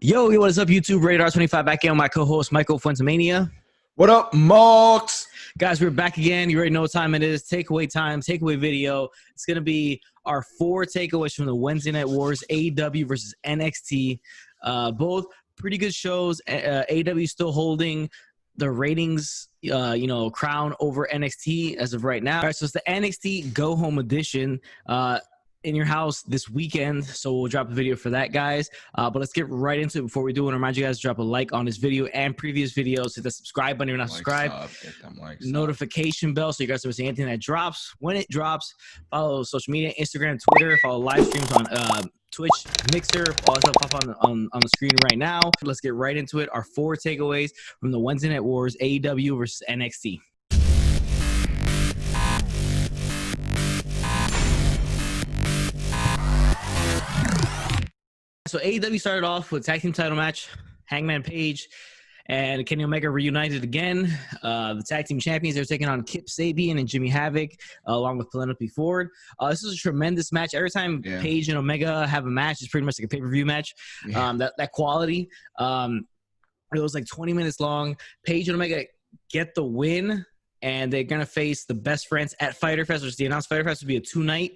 Yo, what is up, YouTube? Radar 25 back in with my co-host, Michael Fuentemania. What up, Marks? Guys, we're back again. You already know what time it is. Takeaway time, takeaway video. It's going to be our 4 takeaways from the Wednesday Night Wars, AEW versus NXT. Both pretty good shows. AEW still holding the ratings, crown over NXT as of right now. All right, so it's the NXT Go Home Edition. In your house this weekend, so we'll drop a video for that, guys. But let's get right into it. Before we do, I want to remind you guys to drop a like on this video and previous videos. Hit the subscribe button if you're not subscribed. Notification bell so you guys can see anything that drops when it drops. Follow social media, Instagram, Twitter. Follow live streams on Twitch, Mixer. All that stuff pop on the screen right now. Let's get right into it. Our 4 takeaways from the Wednesday Night Wars, AEW versus NXT. So AEW started off with a tag team title match. Hangman Page and Kenny Omega reunited again. The tag team champions, they're taking on Kip Sabian and Jimmy Havoc, along with Penelope Ford. This is a tremendous match. Every time Page and Omega have a match, it's pretty much like a pay-per-view match. That quality. It was like 20 minutes long. Page and Omega get the win, and they're going to face the Best Friends at Fyter Fest, which the announced Fyter Fest will be a 2-night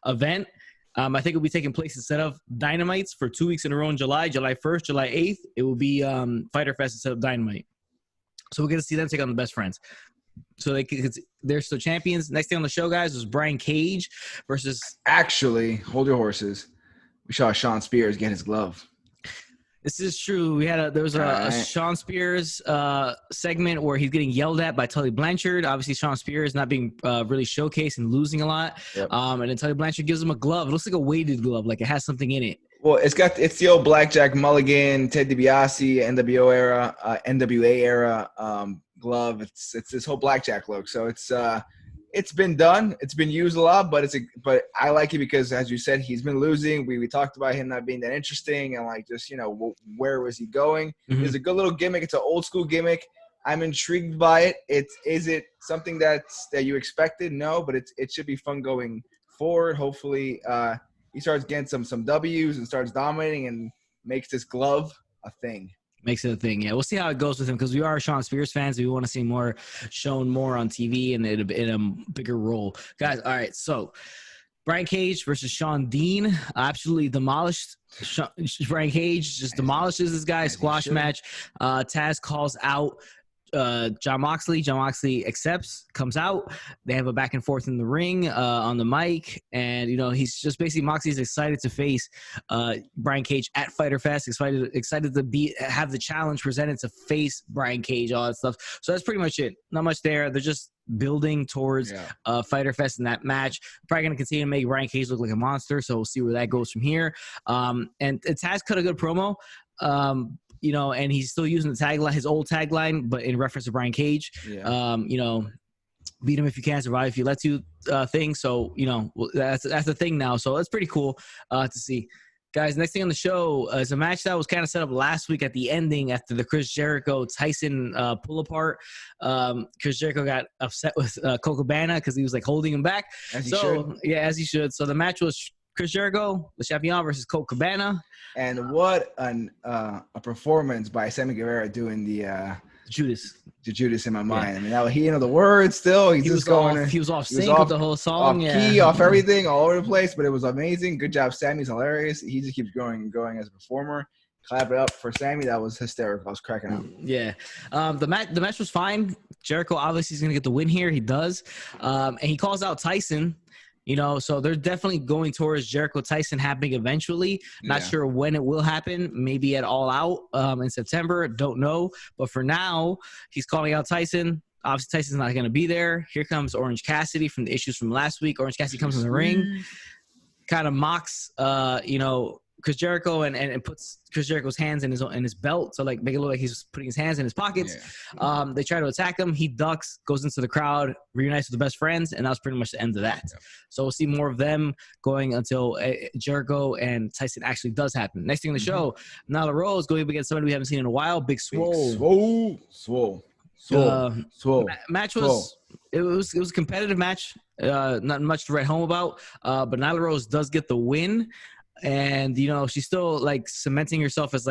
event. I think it will be taking place instead of Dynamites for 2 weeks in a row in July 1st, July 8th. It will be Fyter Fest instead of Dynamite. So we're going to see them take on the Best Friends. So they're still champions. Next thing on the show, guys, was Brian Cage versus... Actually, hold your horses. We saw Shawn Spears get his glove. This is true. There was a Shawn Spears segment where he's getting yelled at by Tully Blanchard. Obviously, Shawn Spears not being really showcased and losing a lot. Yep. And then Tully Blanchard gives him a glove. It looks like a weighted glove, like it has something in it. Well, it's the old Blackjack Mulligan, Ted DiBiase, NWA era glove. It's this whole Blackjack look. So it's been done. It's been used a lot, but I like it because, as you said, he's been losing. We talked about him not being that interesting and where was he going? Mm-hmm. It's a good little gimmick. It's an old school gimmick. I'm intrigued by it. Is it something that you expected? No, but it should be fun going forward. Hopefully, he starts getting some W's and starts dominating and makes this glove a thing. Makes it a thing, yeah. We'll see how it goes with him because we are Shawn Spears fans. We want to see more shown more on TV and in a bigger role. Guys, all right, so Brian Cage versus Sean Dean absolutely demolished. Brian Cage just demolishes this guy. Squash match. Taz calls out Jon Moxley. Jon Moxley accepts, comes out. They have a back and forth in the ring on the mic, and he's just basically Moxley's excited to face Brian Cage at Fyter Fest. Excited to have the challenge presented to face Brian Cage, all that stuff. So that's pretty much it. Not much there. They're just building towards Fyter Fest in that match. Probably going to continue to make Brian Cage look like a monster. So we'll see where that goes from here. And Taz cut a good promo. And he's still using the tagline, his old tagline, but in reference to Brian Cage. Yeah. Beat him if you can, survive if you let to thing. So, that's the thing now. So that's pretty cool to see. Guys, next thing on the show is a match that was kind of set up last week at the ending after the Chris Jericho-Tyson pull apart. Chris Jericho got upset with Cabana because he was holding him back. As he should. So the match was Chris Jericho, the champion, versus Cabana. And what a performance by Sammy Guevara doing the Judas in my mind. I mean, now he the words still. He was off sync with the whole song. Off key, off everything, all over the place. But it was amazing. Good job, Sammy's hilarious. He just keeps growing and growing as a performer. Clap it up for Sammy. That was hysterical. I was cracking up. Yeah. The match was fine. Jericho obviously is going to get the win here. He does. And he calls out Tyson. So they're definitely going towards Jericho-Tyson happening eventually. Not sure when it will happen. Maybe at All Out in September. Don't know. But for now, he's calling out Tyson. Obviously, Tyson's not going to be there. Here comes Orange Cassidy from the issues from last week. Orange Cassidy comes in the ring, kind of mocks, Chris Jericho and puts Chris Jericho's hands in his belt, so make it look like he's putting his hands in his pockets. Yeah. They try to attack him. He ducks, goes into the crowd, reunites with the Best Friends, and that was pretty much the end of that. Yeah. So we'll see more of them going until Jericho and Tyson actually does happen. Next thing on the show, Nyla Rose going up against somebody we haven't seen in a while, Big Swole. Swole. Match was it was a competitive match. Not much to write home about. But Nyla Rose does get the win. And, she's still, cementing herself as,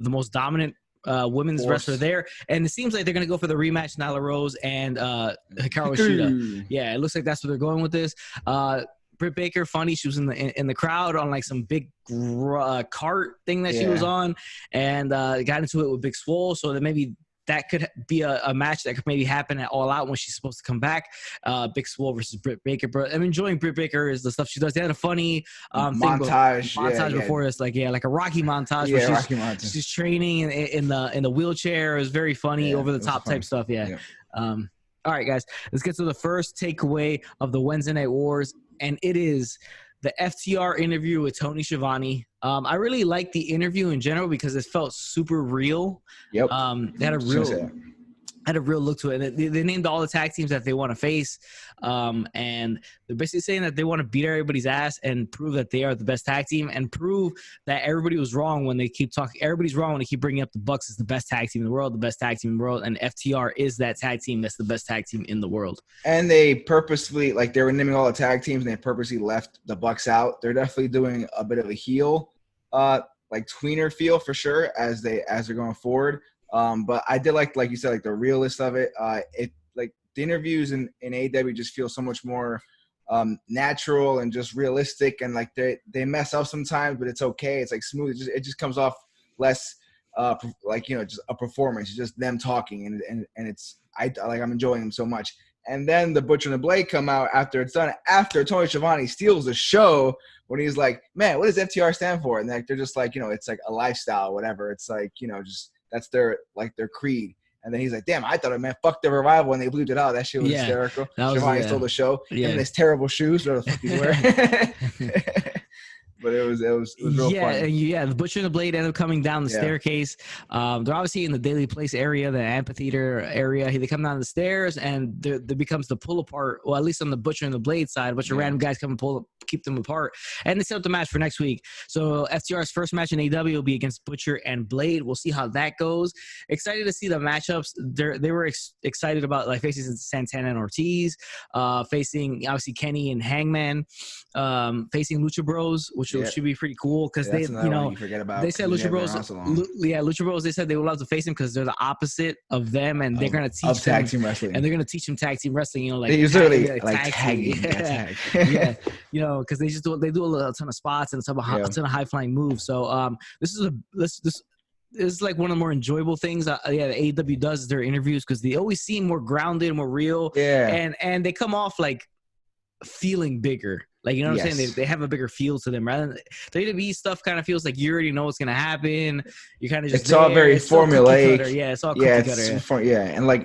the most dominant women's wrestler there, and it seems like they're gonna go for the rematch, Nyla Rose and Hikaru Shida. Yeah, it looks like that's where they're going with this. Britt Baker, funny, she was in the crowd on like some big cart thing that she was on, and got into it with Big Swole, so that maybe that could be a match that could maybe happen at All Out when she's supposed to come back. Big Swole versus Britt Baker. But I'm enjoying Britt Baker is the stuff she does. They had a funny montage before this, like a Rocky montage. Yeah, Rocky montage. She's training in the wheelchair. It was very funny, over the top type stuff. Yeah. All right, guys, let's get to the first takeaway of the Wednesday Night Wars, and it is the FTR interview with Tony Schiavone. I really liked the interview in general because it felt super real. Yep. They had a real look to it. And they named all the tag teams that they want to face. And they're basically saying that they want to beat everybody's ass and prove that they are the best tag team and prove that everybody was wrong when they keep talking. Everybody's wrong when they keep bringing up the Bucks as the best tag team in the world, and FTR is that tag team that's the best tag team in the world. And they purposely, like, they were naming all the tag teams and they purposely left the Bucks out. They're definitely doing a bit of a heel, like tweener feel for sure as they're going forward. But I did like you said, like the realist of it. It like the interviews in AEW just feel so much more natural and just realistic, and like they mess up sometimes, but it's okay. It's like smooth. It just comes off less like, you know, just a performance. It's just them talking, and it's I'm enjoying them so much. And then the Butcher and the Blade come out after it's done. After Tony Schiavone steals the show, when he's like, "Man, what does FTR stand for?" And like they're just like, you know, it's like a lifestyle, whatever. It's like, you know, just. That's their creed. And then he's like, damn, I thought it meant fuck the revival when they bleeped it out. That shit was hysterical. Schiavone stole the show. Yeah. And his terrible shoes. What the fuck he's wearing. But it was real fun. Yeah, the Butcher and the Blade end up coming down the staircase. They're obviously in the Daily Place area, the amphitheater area. They come down the stairs, and there becomes the pull apart. Well, at least on the Butcher and the Blade side, a bunch of random guys come and keep them apart. And they set up the match for next week. So FTR's first match in AEW will be against Butcher and Blade. We'll see how that goes. Excited to see the matchups. They were excited about like facing Santana and Ortiz, facing obviously Kenny and Hangman, facing Lucha Bros, which should be pretty cool because they, you know, they said Lucha Bros. Lucha Bros. They said they would love to face them because they're the opposite of them, and they're gonna teach them tag team wrestling. And they're gonna teach them tag team wrestling. You know, like they usually like tagging. Yeah, you know, because they do a ton of spots and a ton of high flying moves. So this is like one of the more enjoyable things. The AEW does is their interviews because they always seem more grounded, more real. Yeah, and they come off like feeling bigger. Like, you know what I'm saying? They have a bigger feel to them. Rather than the WWE stuff kind of feels like you already know what's going to happen. You kind of just it's all very formulaic. It's all cookie cutter.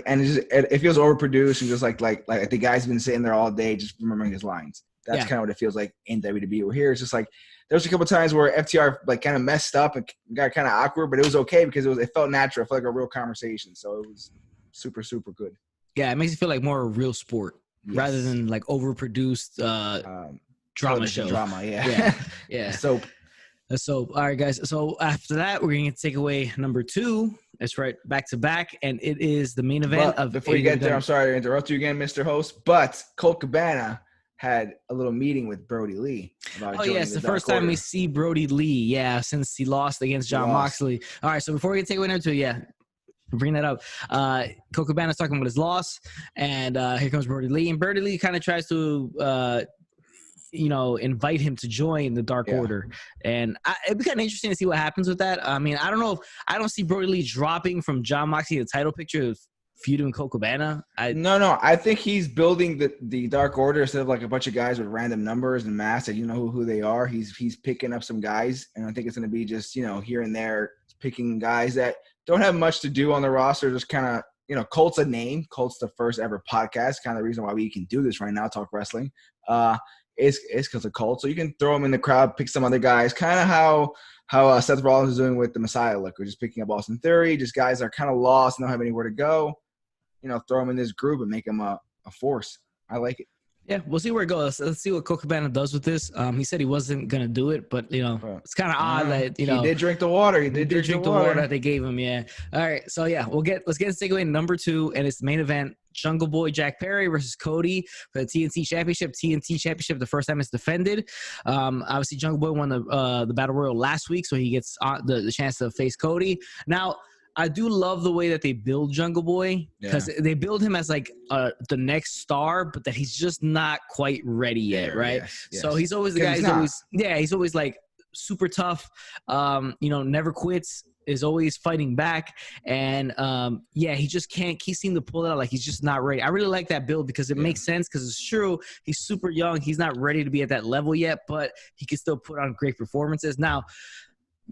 And it feels overproduced and just like the guy's been sitting there all day just remembering his lines. That's kind of what it feels like in WWE. We're here. It's just like there was a couple times where FTR like kind of messed up and got kind of awkward, but it was okay because it felt natural. It felt like a real conversation. So it was super, super good. Yeah, it makes it feel like more a real sport rather than like overproduced drama show. Yeah. So all right, guys. So after that, we're going to take away number 2. It's right back to back, and it is the main event of. Before you get there, I'm sorry to interrupt you again, Mr. Host, but Colt Cabana had a little meeting with Brody Lee. It's the first time we see Brody Lee. Since he lost against Jon Moxley. All right, so before we take away number 2, bring that up. Colt Cabana's talking about his loss, and here comes Brody Lee, and Brody Lee kind of tries to. Invite him to join the Dark Order. And it'd be kind of interesting to see what happens with that. I mean, I don't know. I don't see Brody Lee dropping from Jon Moxley the title picture of feuding Colt Cabana. No. I think he's building the Dark Order instead of like a bunch of guys with random numbers and masks that you know who they are. He's picking up some guys, and I think it's going to be just, you know, here and there picking guys that don't have much to do on the roster, just kind of, you know, Colt's a name. Colt's the first ever podcast. Kind of the reason why we can do this right now, talk wrestling. It's because of Colt. So you can throw him in the crowd, pick some other guys, kind of how Seth Rollins is doing with the Messiah look. We're just picking up Austin Theory, just guys that are kind of lost and don't have anywhere to go. You know, throw him in this group and make him a force. I like it. Yeah, we'll see where it goes. Let's see what Colt Cabana does with this. He said he wasn't going to do it, but, you know, it's kind of odd that, you know. He did drink the water. He did drink the water that they gave him, All right, so, let's get to takeaway number 2, and it's the main event. Jungle Boy Jack Perry versus Cody for the TNT Championship. TNT Championship, the first time it's defended. Obviously, Jungle Boy won the Battle Royal last week, so he gets the chance to face Cody. Now, I do love the way that they build Jungle Boy because they build him as like the next star, but that he's just not quite ready yet, right? Yes. So he's always the guy. He's always like super tough. Never quits. Is always fighting back, and he just can't seem to pull it out. Like he's just not ready. I really like that build because it makes sense because it's true. He's super young. He's not ready to be at that level yet, but he can still put on great performances. Now,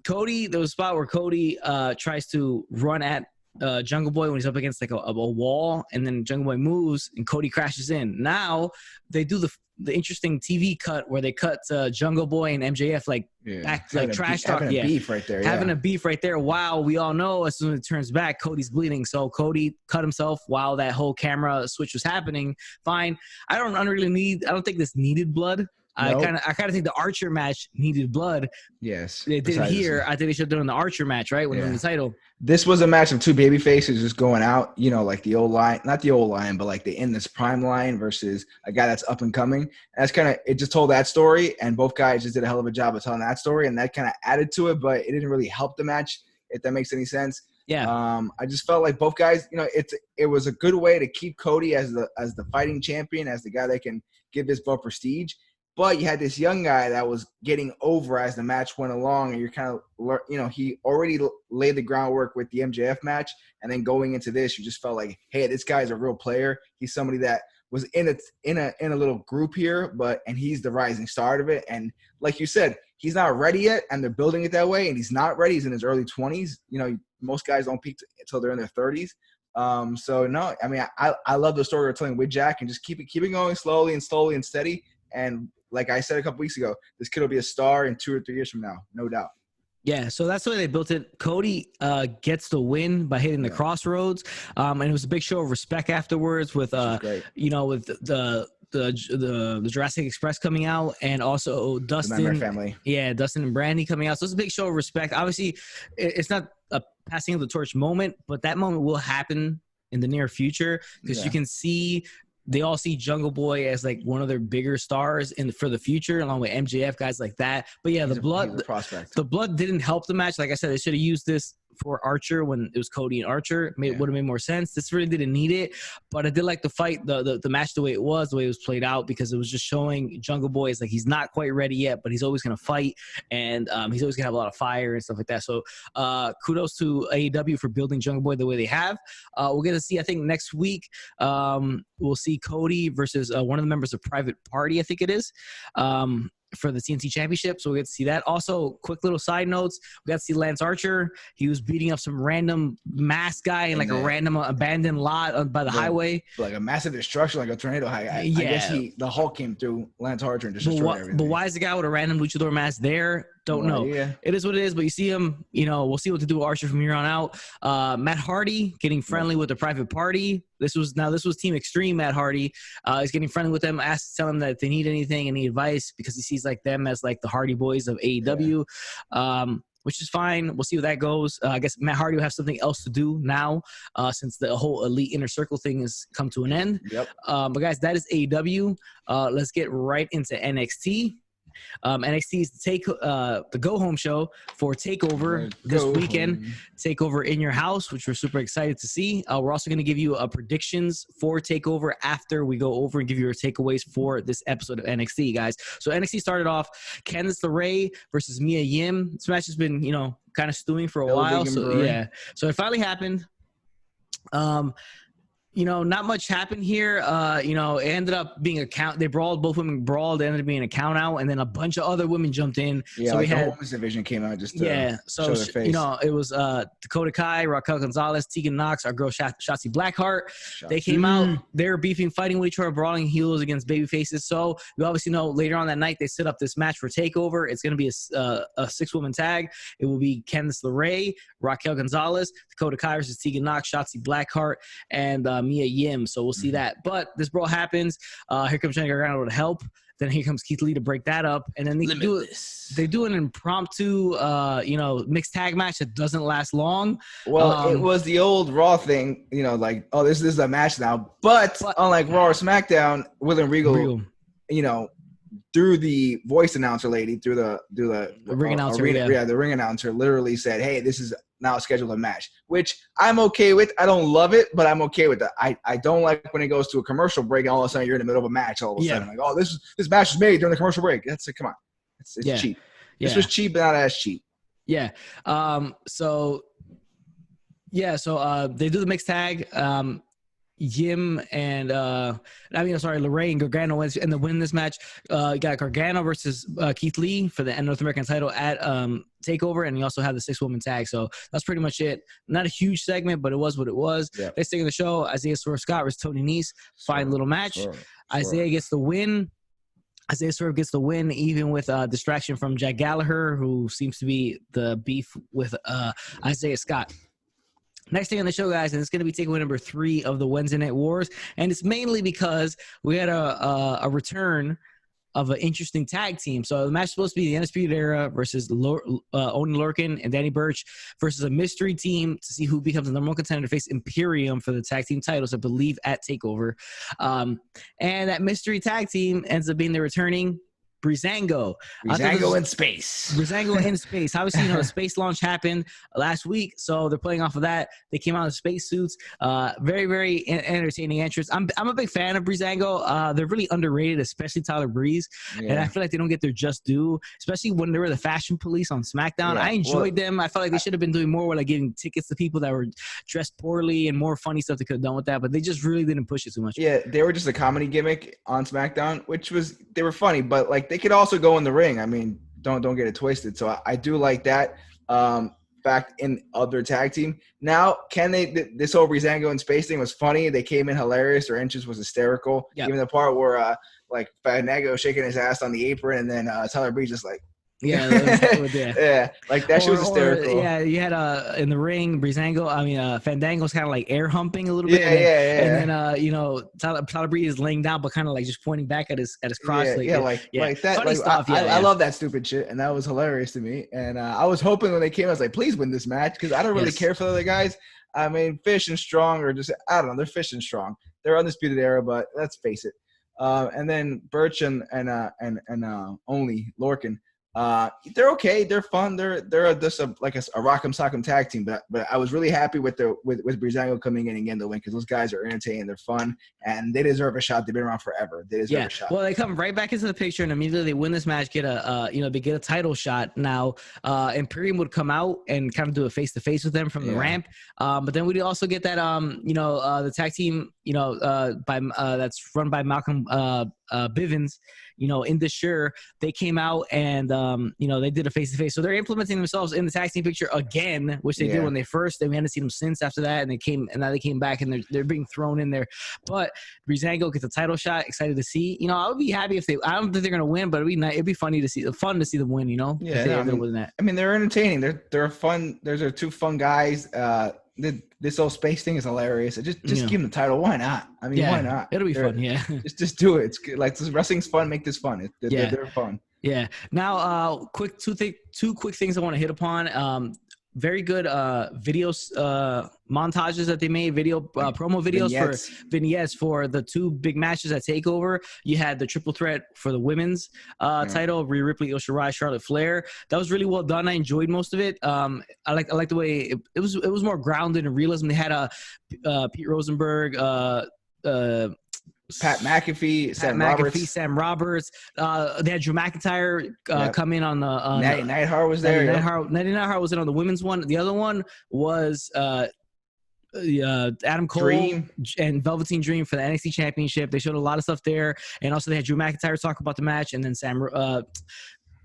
Cody, there was a spot where Cody tries to run at Jungle Boy when he's up against like a wall, and then Jungle Boy moves and Cody crashes in. Now they do the interesting TV cut where they cut Jungle Boy and MJF back like trash talk. Having a beef right there. Having a beef right there. Wow, we all know as soon as it turns back, Cody's bleeding. So Cody cut himself while that whole camera switch was happening. Fine. I don't think this needed blood. Nope. I kind of think the Archer match needed blood. Yes, they did here. I think they should have done in the Archer match, right? When they won the title. This was a match of two baby faces just going out. Like the old line, not the old line, but like the in this prime line versus a guy that's up and coming. And that's it just told that story, and both guys just did a hell of a job of telling that story, and that kind of added to it, but it didn't really help the match, if that makes any sense. Yeah. I just felt like both guys, it was a good way to keep Cody as the fighting champion, as the guy that can give this belt prestige. But you had this young guy that was getting over as the match went along, and you're kind of, he already laid the groundwork with the MJF match, and then going into this, you just felt like, hey, this guy's a real player. He's somebody that was in a little group here, and he's the rising star of it. And like you said, he's not ready yet, and they're building it that way, and he's not ready. He's in his early 20s. Most guys don't peak until they're in their 30s. So no, I mean, I love the story we're telling with Jack, and just keep it going slowly and steady. And like I said a couple weeks ago, this kid will be a star in 2 or 3 years from now, no doubt. Yeah, so that's the way they built it. Cody gets the win by hitting the crossroads, and it was a big show of respect afterwards with with the Jurassic Express coming out, and also Dustin, the Maverick family. Yeah, Dustin and Brandy coming out. So it's a big show of respect. Obviously, it's not a passing of the torch moment, but that moment will happen in the near future because you can see. They all see Jungle Boy as like one of their bigger stars for the future, along with MJF, guys like that. But yeah, the blood didn't help the match. Like I said, they should have used this for Archer when it was Cody and Archer. Would have made more sense. This really didn't need it, but I did like the fight, the match, the way it was played out, because it was just showing Jungle Boy is like he's not quite ready yet, but he's always gonna fight, and he's always gonna have a lot of fire and stuff like that. So kudos to AEW for building Jungle Boy the way they have. We're gonna see, I think next week, we'll see Cody versus one of the members of Private Party, I think it is. For the TNT Championship, so we get to see that. Also, quick little side notes: we got to see Lance Archer. He was beating up some random masked guy in like a random abandoned lot by the highway, like a massive destruction, like a tornado. I guess the Hulk came through Lance Archer and just destroyed everything. But why is the guy with a random luchador mask there? Don't know. It is what it is, but you see him, we'll see what to do with Archer from here on out. Matt Hardy getting friendly with the Private Party. This was Team Extreme. Matt Hardy is getting friendly with them, tell them that if they need anything, any advice, because he sees like them as like the Hardy Boys of AEW, which is fine. We'll see where that goes. I guess Matt Hardy will have something else to do now since the whole Elite Inner Circle thing has come to an end. Yep. But guys, that is AEW. Let's get right into NXT. NXT is the go-home show for TakeOver this weekend. TakeOver in your house, which we're super excited to see. We're also going to give you predictions for TakeOver after we go over and give you our takeaways for this episode of NXT, guys. So NXT started off Candice LeRae versus Mia Yim. This match has been, kind of stewing for a while. So so it finally happened. Not much happened here. It ended up being a count. They brawled. Both women brawled. It ended up being a count out, and then a bunch of other women jumped in. Yeah, so we had the women's division came out just to show their face. It was Dakota Kai, Raquel Gonzalez, Tegan Knox, our girl Shotzi Blackheart. They came out. They were beefing, fighting with each other, brawling heels against baby faces. So we obviously know later on that night they set up this match for TakeOver. It's going to be a 6-woman tag. It will be Candice LeRae, Raquel Gonzalez, Dakota Kai versus Tegan Knox, Shotzi Blackheart, and Mia Yim. So we'll see that. But this brawl happens. Here comes Johnny Gargano to help. Then here comes Keith Lee to break that up, and then they do an impromptu, mixed tag match that doesn't last long. Well, it was the old Raw thing, like, oh, this is a match now. But unlike Raw or SmackDown, William Regal, through the voice announcer lady, through the ring announcer, the ring announcer literally said, "Hey, this is now scheduled a match," which I'm okay with. I don't love it, but I'm okay with that. I don't like when it goes to a commercial break and all of a sudden you're in the middle of a match. All of a sudden, like, oh, this match was made during the commercial break. That's come on, it's cheap. This was cheap, but not as cheap. Yeah. So they do the mixed tag. Yim and LeRae and Gargano wins and win this match. You got Gargano versus Keith Lee for the North American title at TakeOver, and you also have the 6-woman tag. So that's pretty much it. Not a huge segment, but it was what it was. Yeah. Next thing in the show, Isaiah Swerve Scott versus Tony Nese. Fine little match. Isaiah gets the win. Isaiah Swerve gets the win, even with distraction from Jack Gallagher, who seems to be the beef with Isaiah Scott. Next thing on the show, guys, and it's going to be takeaway number 3 of the Wednesday Night Wars, and it's mainly because we had a return of an interesting tag team. So the match is supposed to be the Undisputed Era versus Oney Lorcan and Danny Burch versus a mystery team to see who becomes the number 1 contender to face Imperium for the tag team titles, I believe, at TakeOver. And that mystery tag team ends up being the returning Breezango in space. Breezango in space. Obviously, the space launch happened last week, so they're playing off of that. They came out in space suits. Very, very entertaining entrance. I'm a big fan of Breezango. They're really underrated, especially Tyler Breeze. Yeah. And I feel like they don't get their just due, especially when they were the fashion police on SmackDown. Yeah. I enjoyed them. I felt like they should have been doing more with like giving tickets to people that were dressed poorly and more funny stuff they could have done with that, but they just really didn't push it too much. Yeah, they were just a comedy gimmick on SmackDown, they were funny, but like they could also go in the ring. I mean, don't get it twisted. So I do like that. Back in other tag team. Now, can they? This whole Breezango in space thing was funny. They came in hilarious. Their entrance was hysterical. Yep. Even the part where like Fandango shaking his ass on the apron, and then Tyler Breeze just like. Yeah, like that shit was hysterical. You had in the ring, Fandango's kind of like air humping a little bit. And then Tyler Breeze is laying down, but kind of like just pointing back at his crotch. Like that. Funny stuff. I love that stupid shit, and that was hilarious to me. And I was hoping when they came, I was like, please win this match because I don't really care for the other guys. I mean, Fish and Strong are just I don't know. They're Fish and Strong. They're Undisputed Era, but let's face it. And then Burch and Oney Lorcan. They're okay. They're fun. They're just a Rock'em Sock'em tag team. But I was really happy with Breezango coming in and getting the win because those guys are entertaining. They're fun and they deserve a shot. They've been around forever. They deserve a shot. Well, they come right back into the picture and immediately they win this match. They get a title shot. Now, Imperium would come out and kind of do a face to face with them from the ramp. But then we'd also get that the tag team that's run by Malcolm Bivens. In the Sure, they came out and, they did a face-to-face. So they're implementing themselves in the tag team picture again, which they did when we hadn't seen them since after that. And now they came back and they're being thrown in there. But Breezango gets a title shot. Excited to see. I would be happy if I don't think they're going to win, but it'd be fun to see them win, I mean, they're entertaining. They're fun. Those are 2 fun guys. This whole space thing is hilarious. Just give them the title. Why not? I mean, why not? It'll be fun. Yeah. Just do it. It's good. Like wrestling's fun. Make this fun. They're fun. Yeah. Now, two quick things I want to hit upon. Very good videos, montages that they made, promo videos vignettes for the 2 big matches at TakeOver. You had the triple threat for the women's title, Rhea Ripley, Io Shirai, Charlotte Flair. That was really well done. I enjoyed most of it. I like the way it was more grounded in realism. They had Pete Rosenberg, Pat McAfee, Sam Roberts. They had Drew McIntyre come in on the Neidhart was there. Neidhart was in on the women's one. The other one was Adam Cole and Velveteen Dream for the NXT Championship. They showed a lot of stuff there, and also they had Drew McIntyre talk about the match, and then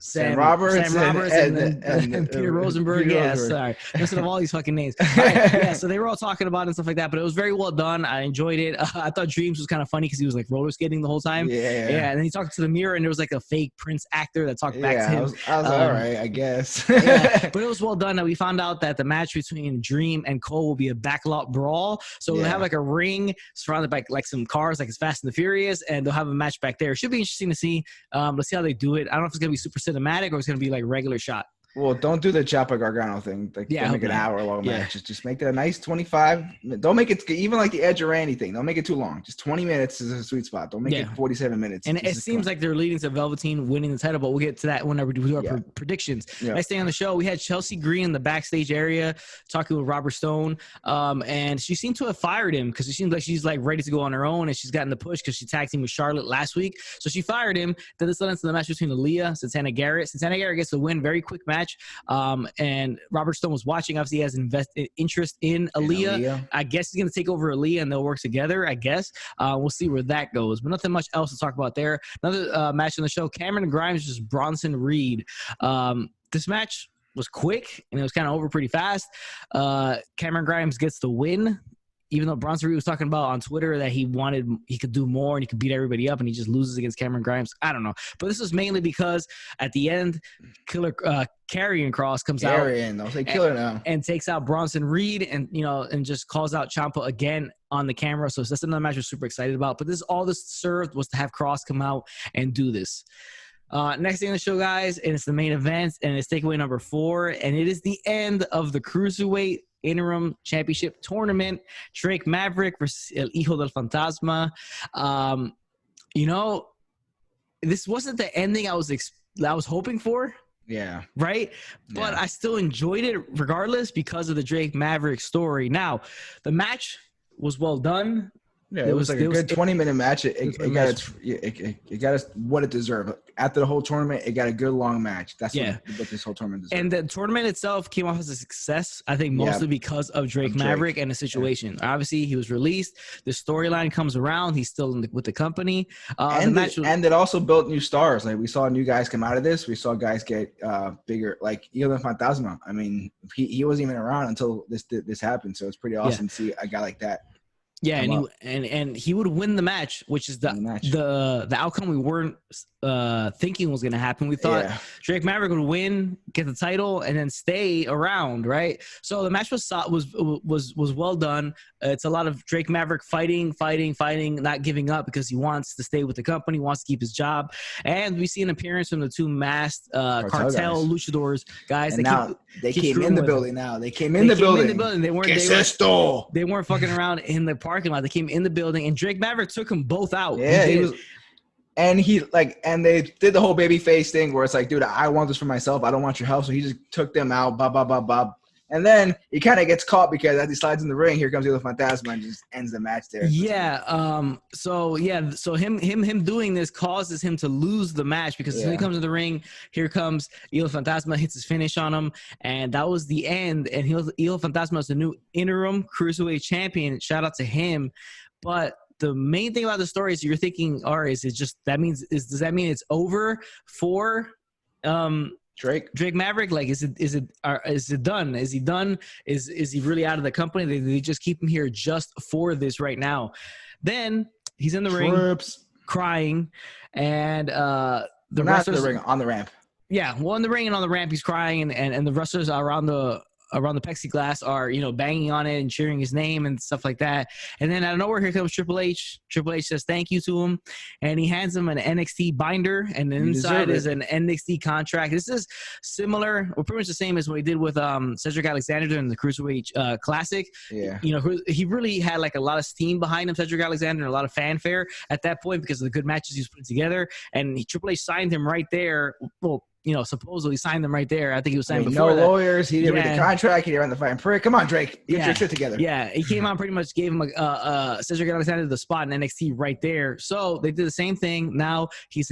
Sam Roberts, and Peter Rosenberg. Peter Yeah, Rosenberg. sorry. Listen to all these fucking names. All right, yeah, so they were all talking about it and stuff like that, but it was very well done. I enjoyed it. I thought Dreams was kind of funny because he was like roller skating the whole time. Yeah. And then he talked to the mirror, and there was like a fake Prince actor that talked back to him. I was all right, I guess. Yeah, but it was well done. And we found out that the match between Dream and Cole will be a backlot brawl. So we'll have like a ring surrounded by like some cars, like it's Fast and the Furious, and they'll have a match back there. It should be interesting to see. Let's see how they do it. I don't know if it's gonna be super cinematic or it's gonna be like regular shot. Well, don't do the Ciampa Gargano thing. Like, don't make an hour-long match. Just make it a nice 25. Don't make it even like the Edge or Randy thing. Don't make it too long. Just 20 minutes is a sweet spot. Don't make it 47 minutes. And it seems like they're leading to Velveteen winning the title, but we'll get to that whenever we do our predictions. Next thing on the show, we had Chelsea Green in the backstage area talking with Robert Stone, and she seemed to have fired him because it seems like she's like ready to go on her own, and she's gotten the push because she tagged team with Charlotte last week. So she fired him. Then this led into the match between Aliyah, Santana Garrett. Santana Garrett gets the win, very quick match. And Robert Stone was watching. Obviously, he has invested interest in Aliyah. I guess he's going to take over Aliyah, and they'll work together, I guess. We'll see where that goes. But nothing much else to talk about there. Another match on the show, Cameron Grimes versus Bronson Reed. This match was quick, and it was kind of over pretty fast. Cameron Grimes gets the win. Even though Bronson Reed was talking about on Twitter that he could do more and he could beat everybody up, and he just loses against Cameron Grimes. I don't know. But this was mainly because at the end, Karrion Kross comes out. I'll say killer now. And takes out Bronson Reed and just calls out Ciampa again on the camera. So that's another match we're super excited about. But this served was to have Kross come out and do this. Next thing on the show, guys, and it's the main event, and it's takeaway number 4, and it is the end of the Cruiserweight Interim Championship Tournament. Drake Maverick versus El Hijo del Fantasma. This wasn't the ending I was hoping for. Yeah. Right? But I still enjoyed it regardless because of the Drake Maverick story. Now, the match was well done. Yeah, it was like a good 20-minute match. It got us what it deserved. After the whole tournament, it got a good long match. That's what this whole tournament deserved. And the tournament itself came off as a success, I think, mostly because of Drake Maverick and the situation. Yeah. Obviously, he was released. The storyline comes around. He's still with the company. And it also built new stars. Like, we saw new guys come out of this. We saw guys get bigger, like Hijo del Fantasma. I mean, he wasn't even around until this happened. So it's pretty awesome to see a guy like that. Yeah, and he would win the match, which is the outcome we weren't thinking was going to happen. We thought Drake Maverick would win, get the title, and then stay around, right? So the match was well done. It's a lot of Drake Maverick fighting, not giving up because he wants to stay with the company, wants to keep his job. And we see an appearance from the two masked cartel luchadors guys. And they came in the building. They came in the building. They weren't fucking around in the parking lot. They came in the building, and Drake Maverick took them both out. Yeah, and they did the whole baby face thing where it's like, dude, I want this for myself. I don't want your help. So he just took them out. Bob. And then he kind of gets caught because as he slides in the ring, here comes the Fantasma and just ends the match there. Yeah. So him doing this causes him to lose the match because as he comes in the ring, here comes El Fantasma, hits his finish on him, and that was the end. And El Fantasma is the new interim Cruiserweight champion. Shout out to him. But the main thing about the story is you're thinking, does that mean it's over for Drake Maverick? Like, is it done? Is he done? Is he really out of the company? They just keep him here just for this right now. Then he's in the ring crying, and the wrestlers on the ramp. Yeah, well, in the ring and on the ramp, he's crying, and the wrestlers around the plexiglass are, banging on it and cheering his name and stuff like that. And then out of nowhere, here comes Triple H. Triple H says thank you to him, and he hands him an NXT binder, and then inside is an NXT contract. This is similar, or pretty much the same as what he did with Cedric Alexander in the Cruiserweight Classic. Yeah. He really had like a lot of steam behind him, Cedric Alexander, and a lot of fanfare at that point because of the good matches he was putting together. And Triple H signed him right there. Well, supposedly signed them right there. I think he was signed before that. No lawyers. He didn't read the contract. He didn't run the fighting prick. Come on, Drake. Get your shit together. Yeah, he came out pretty much gave him Cedric Alexander the spot in NXT right there. So they did the same thing. Now he's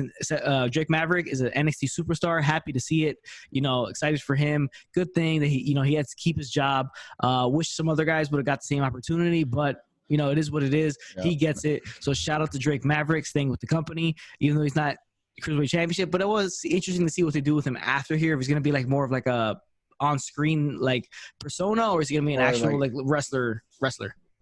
Drake Maverick is an NXT superstar. Happy to see it. Excited for him. Good thing that he had to keep his job. Wish some other guys would have got the same opportunity, but it is what it is. Yep. He gets it. So shout out to Drake Maverick staying with the company, even though he's not Cruiserweight Championship. But it was interesting to see what they do with him after here. If he's going to be like more of like a on-screen like persona, or is he going to be an actual like wrestler?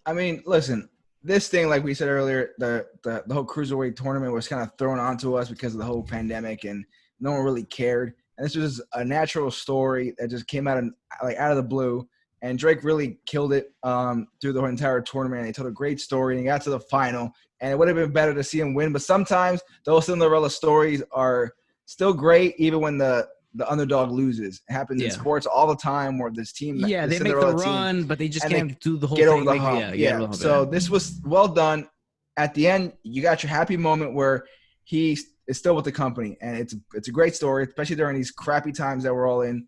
I mean, listen, this thing, like we said earlier, the whole Cruiserweight tournament was kind of thrown onto us because of the whole pandemic, and no one really cared. And this was a natural story that just came out of the blue. And Drake really killed it through the entire tournament. He told a great story, and he got to the final. And it would have been better to see him win. But sometimes those Cinderella stories are still great, even when the underdog loses. It happens in sports all the time where this team – they make the run, but they just can't do the whole thing. Get over the hump. So this was well done. At the end, you got your happy moment where he is still with the company. And it's a great story, especially during these crappy times that we're all in.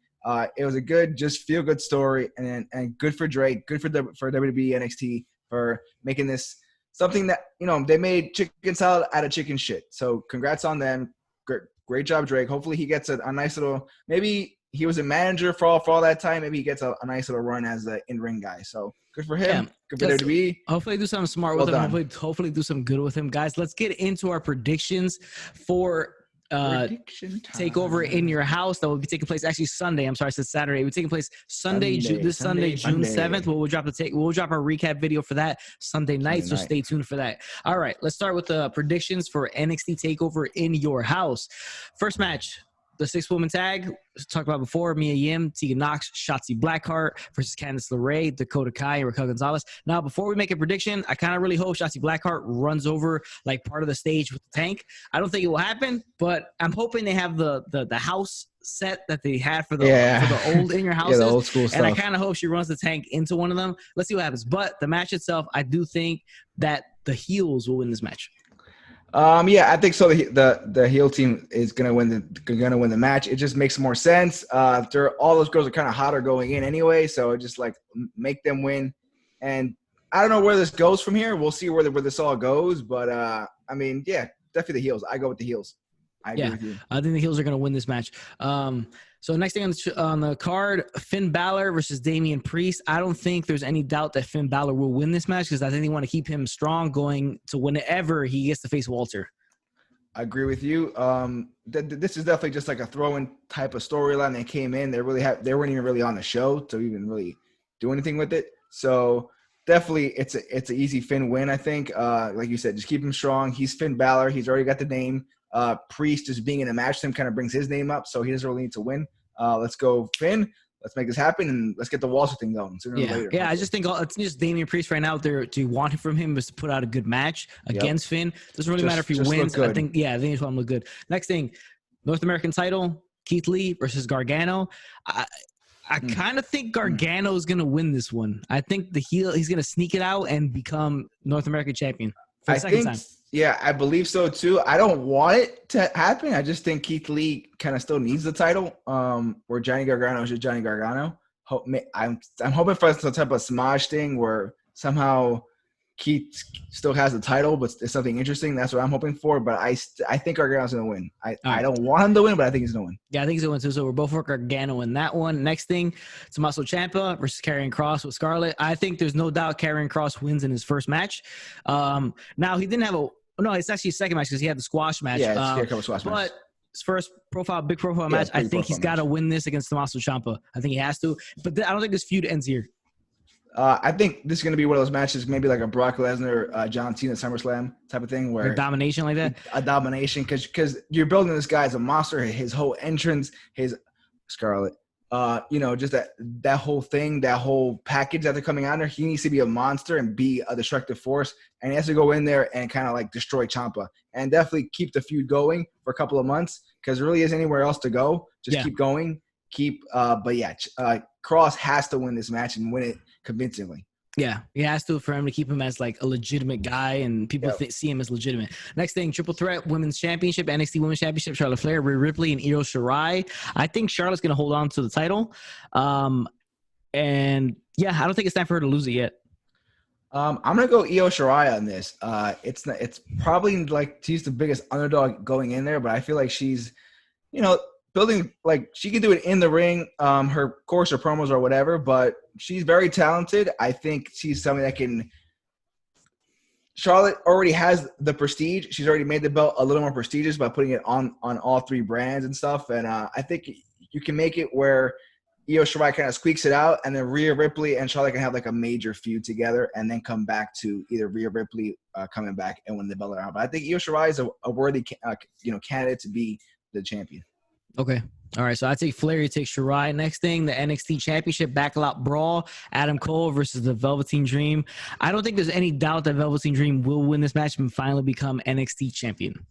It was a good, just feel good story, and good for Drake, good for WWE NXT for making this something that, they made chicken salad out of chicken shit. So congrats on them. Great job, Drake. Hopefully he gets a nice little, maybe he was a manager for all that time. Maybe he gets a nice little run as an in-ring guy. So good for him. Yeah, good for WWE. Hopefully do something smart with him. Hopefully do some good with him. Guys, let's get into our predictions for Takeover in your house. That will be taking place actually Sunday. I'm sorry, I said Saturday. We're taking place Sunday, June 7th. We'll drop our recap video for that Sunday night. So stay tuned for that. All right, let's start with the predictions for NXT Takeover in your house. First match, the 6-woman tag, talked about before, Mia Yim, Tegan Nox, Shotzi Blackheart versus Candice LeRae, Dakota Kai, and Raquel Gonzalez. Now, before we make a prediction, I kind of really hope Shotzi Blackheart runs over like part of the stage with the tank. I don't think it will happen, but I'm hoping they have the house set that they had for the old in your houses. The old school stuff. And I kind of hope she runs the tank into one of them. Let's see what happens. But the match itself, I do think that the heels will win this match. I think so. The heel team is gonna win the match. It just makes more sense. All those girls are kind of hotter going in anyway, so just like make them win. And I don't know where this goes from here. We'll see where this all goes. But definitely the heels. I go with the heels. I agree with you. I think the heels are gonna win this match. So next thing on the card, Finn Balor versus Damian Priest. I don't think there's any doubt that Finn Balor will win this match because I think they want to keep him strong going to whenever he gets to face Walter. I agree with you. This is definitely just like a throw-in type of storyline. They came in. They weren't even really on the show to even really do anything with it. So definitely it's an easy Finn win, I think. Like you said, just keep him strong. He's Finn Balor. He's already got the name. Priest just being in a match with him kind of brings his name up, so he doesn't really need to win. Let's go Finn. Let's make this happen, and let's get the Walter thing going sooner or later. Yeah, I just think it's just Damian Priest right now. There to want from him is to put out a good match against Finn. Doesn't really matter if he wins. I think he's going to look good. Next thing, North American title, Keith Lee versus Gargano. I kind of think Gargano is going to win this one. I think he's going to sneak it out and become North American champion for the second time. Yeah, I believe so too. I don't want it to happen. I just think Keith Lee kind of still needs the title. Where Johnny Gargano is just Johnny Gargano. I'm hoping for some type of smudge thing where somehow Keith still has the title, but it's something interesting. That's what I'm hoping for. But I think Gargano's going to win. I don't want him to win, but I think he's going to win. Yeah, I think he's going to win too. So we're both for Gargano in that one. Next thing, Tommaso Ciampa versus Karrion Kross with Scarlett. I think there's no doubt Karrion Kross wins in his first match. Now, he didn't have it's actually his second match because he had the squash match. Yeah, it's squash match. But his first big profile match, I think he's got to win this against Tommaso Ciampa. I think he has to. But I don't think this feud ends here. I think this is going to be one of those matches, maybe like a Brock Lesnar, John Cena SummerSlam type of thing, where a domination like that. A domination, because you're building this guy as a monster. His whole entrance, his Scarlett, just that whole thing, that whole package that they're coming out there. He needs to be a monster and be a destructive force, and he has to go in there and kind of like destroy Ciampa and definitely keep the feud going for a couple of months because there really isn't anywhere else to go. Just keep going, Kross has to win this match and win it convincingly. Yeah, he has to for him to keep him as like a legitimate guy and people see him as legitimate. Next thing, Triple Threat Women's Championship, NXT Women's Championship, Charlotte Flair, Rhea Ripley, and Io Shirai. I think Charlotte's going to hold on to the title. I don't think it's time for her to lose it yet. I'm going to go Io Shirai on this. It's probably like she's the biggest underdog going in there, but I feel like she's, building, like she can do it in the ring, her promos or whatever, but she's very talented. I think she's somebody that can Charlotte already has the prestige. She's already made the belt a little more prestigious by putting it on all three brands and stuff. And I think you can make it where Io Shirai kind of squeaks it out, and then Rhea Ripley and Charlotte can have like a major feud together, and then come back to either Rhea Ripley coming back and win the belt out. But I think Io Shirai is a worthy candidate to be the champion. Okay. All right, so I take Flair, you take Shirai. Next thing, the NXT Championship Backlot Brawl, Adam Cole versus the Velveteen Dream. I don't think there's any doubt that Velveteen Dream will win this match and finally become NXT champion.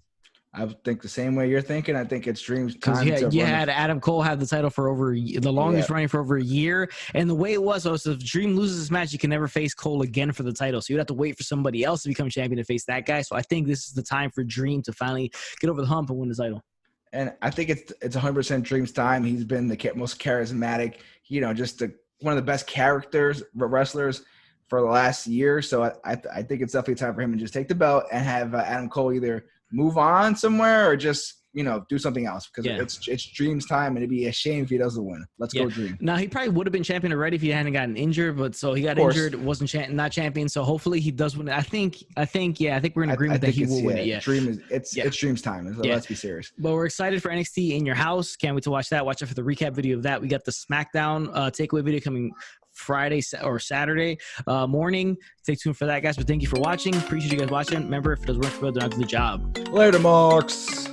I think the same way you're thinking. I think it's Dream's time. Because you had Adam Cole have the title for the longest running for over a year. And the way it was if Dream loses this match, you can never face Cole again for the title. So you'd have to wait for somebody else to become champion to face that guy. So I think this is the time for Dream to finally get over the hump and win the title. And I think it's 100% Dream's time. He's been the most charismatic, just one of the best wrestlers for the last year. So I think it's definitely time for him to just take the belt and have Adam Cole either move on somewhere or just do something else, because it's Dream's time, and it'd be a shame if he doesn't win. Let's go Dream. Now, he probably would have been champion already if he hadn't gotten injured, but so he got injured, wasn't not champion. So hopefully he does win. I think we're in agreement that he will win it. Yeah, it's Dream's time. So let's be serious. But we're excited for NXT In Your House. Can't wait to watch that. Watch out for the recap video of that. We got the SmackDown takeaway video coming Friday or Saturday morning. Stay tuned for that, guys. But thank you for watching. Appreciate you guys watching. Remember, if it doesn't work for you, don't have to do the job. Later, Marks.